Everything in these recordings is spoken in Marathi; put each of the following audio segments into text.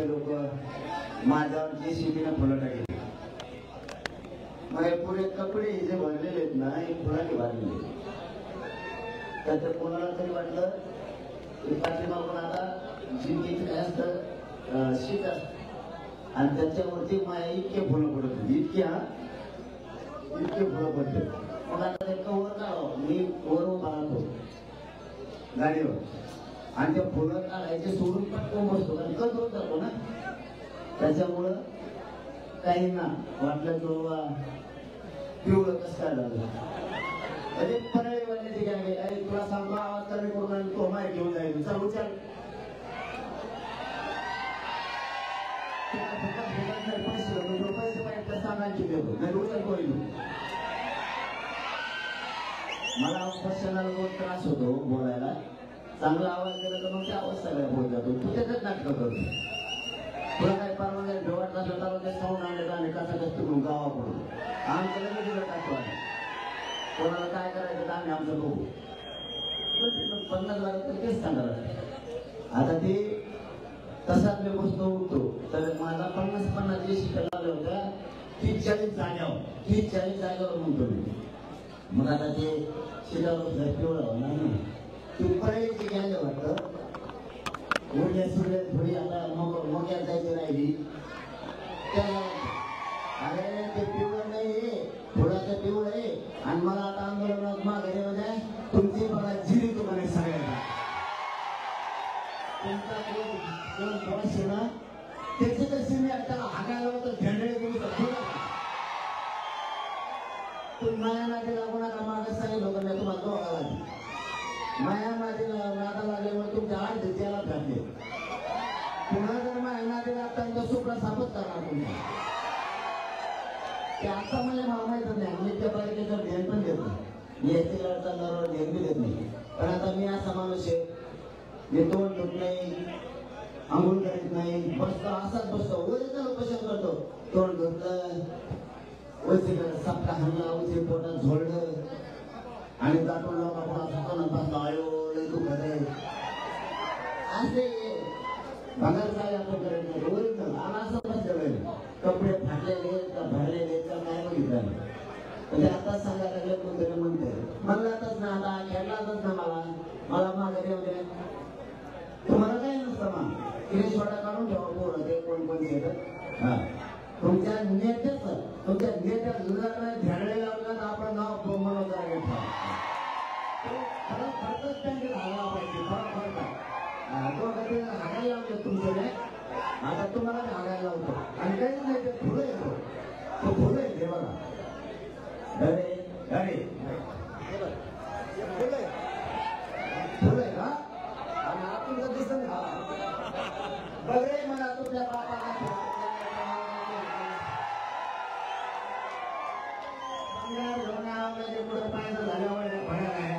गावचे लोक माझ्यावर JCB फुलं टाकली. माझे पुरे कपडे जे भरलेले आहेत ना हे फुलांनी भरलेले. त्याच्यात कोणाला तरी वाटलं की पाठीमागून आता जिंकेची काय असतं शीट असतं आणि त्याच्यावरती माझ्या इतके फुलं पडत होती. इतके फुलं पडते. मग आता ते कवर काढावं. मी वर उभा राहतो गाडीवर आणि ते फुलं काढायचे सोडून पटकन बसतो कारण कट होत जातो ना. त्याच्यामुळं काहींना वाटलं की बाबा पिवळं कसं काय झालं. अरे पराळी वाटण्याची काय अरे तुला सांगतो आवाज कमी करून आणि तो माहिती घेऊन जाईल. चल उचल. पैसे पाहिजे सांगायची देतो नाही उचल कोणी. मला पर्सनल बहुत त्रास होतो बोलायला. चांगला आवाज दिला तर मग त्या आवाज सगळ्या बोल जातो. तू त्याच्यात नाटक करतो. तुला काय परवानगी भेवाट नसलं तर ते साऊंड आणलं आणि कसा कष्ट करून गावाकडून आमच्या लगेच टाकतो. कोणाला काय करायचं तर आम्ही आमचं बघू. 50 लाख तर तेच सांगायला. आता ते तसाच मी बसतो उठतो तर माझा 50 जे शिकायला लावल्या होत्या 30-40 जागेवर म्हणतो मी. मग आता ते शिकायला पिवळं होणार नाही. ती परायची घ्यायला वाटतं. उडल्या सुरल्या थोडी आता मोक्यात जायची राहिली त्याला अरे ते पिवळं नाही थोडाचं पिवळं आहे आणि मला आता आंदोलनात माघारी म्हणजे तुमची मला जिरी तुम्हाला सगळ्यांना तुमचा ना त्याचे कसे मी त्याला हागायला होतं झेंडे करू शकतो. तुम्ही माया नादी लागू नका. मागं सांगितलं होतं मी तुम्हाला दोघा लागली. माया नादी नादा लागल्यामुळे तुमच्या आठ त्याला घातले. पुन्हा जर माया नादी लागता तर सुप्रा सापच करणार तुम्ही. ते आता मला भाव माहितच नाही. मी त्या पालिकेचं ध्यान पण देत नाही. मी याची लढताना ध्यान बी देत नाही. पण आता मी असा माणूस आहे मी तोंड धुत नाही आंघोळ करीत नाही बसतो असाच बसतो. ओरिजिनल उपोषण करतो. तोंड धुतलं ओळखीकडे सपका हाणला उची पोटात झोडलं आणि दाटून लोकांना बसला आयो लय दुखत आहे असे भंगार काय आपण करत नाही. ओरिजिनल आणि असं बसलेलं कपडे फाटलेले का भरलेले का काय बघितलं म्हणजे आता सांगायला लागले कोणतरी म्हणते म्हणलातच ना आता खेळलातच ना मला माघारी वगैरे तुम्हाला काय नसतं मग तिने छोटा काढून ठेवा पोरं ते कोण येतात. हा तुमच्या नेत्या जुगाला झेंडे लावला तर आपण नाव म्हणून फरक पडतच त्यांनी हागायला पाहिजे. फरक पडतात तो कधी हागायला लावतो तुमच्याकडे आता तुम्हाला हागायला लावतो आणि काही नाही ते फुलं येतो तो फुलं येते बघा. अरे अरे फुलं आहे का आणि आपण जर दिसत ना बरे म्हणा तुमच्या बापाला पुढे पाहायचं झाल्यामुळे भणार आहे.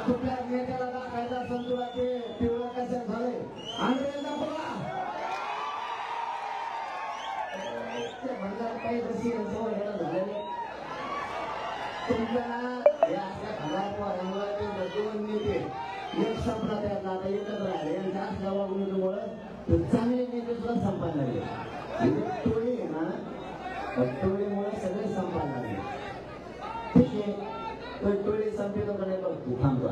कुठल्या नेत्याला दाखवायचा असेल तुला ते पिवळं कशात झाले अंग्रेजांना बोला ते म्हणतात काही जशी झालेले तुमच्या हे असल्या खलामुळे ते दोन नेते एक संपला त्यातला आता एकच राहिले यांच्या असल्या वागणुकीमुळे चांगले नेते सुद्धा संपायला लागले. टोळी आहे ना टोळीमुळे सगळे संपायला लागले. ठीक आहे टोळी संपली तर बघतो थांबतो.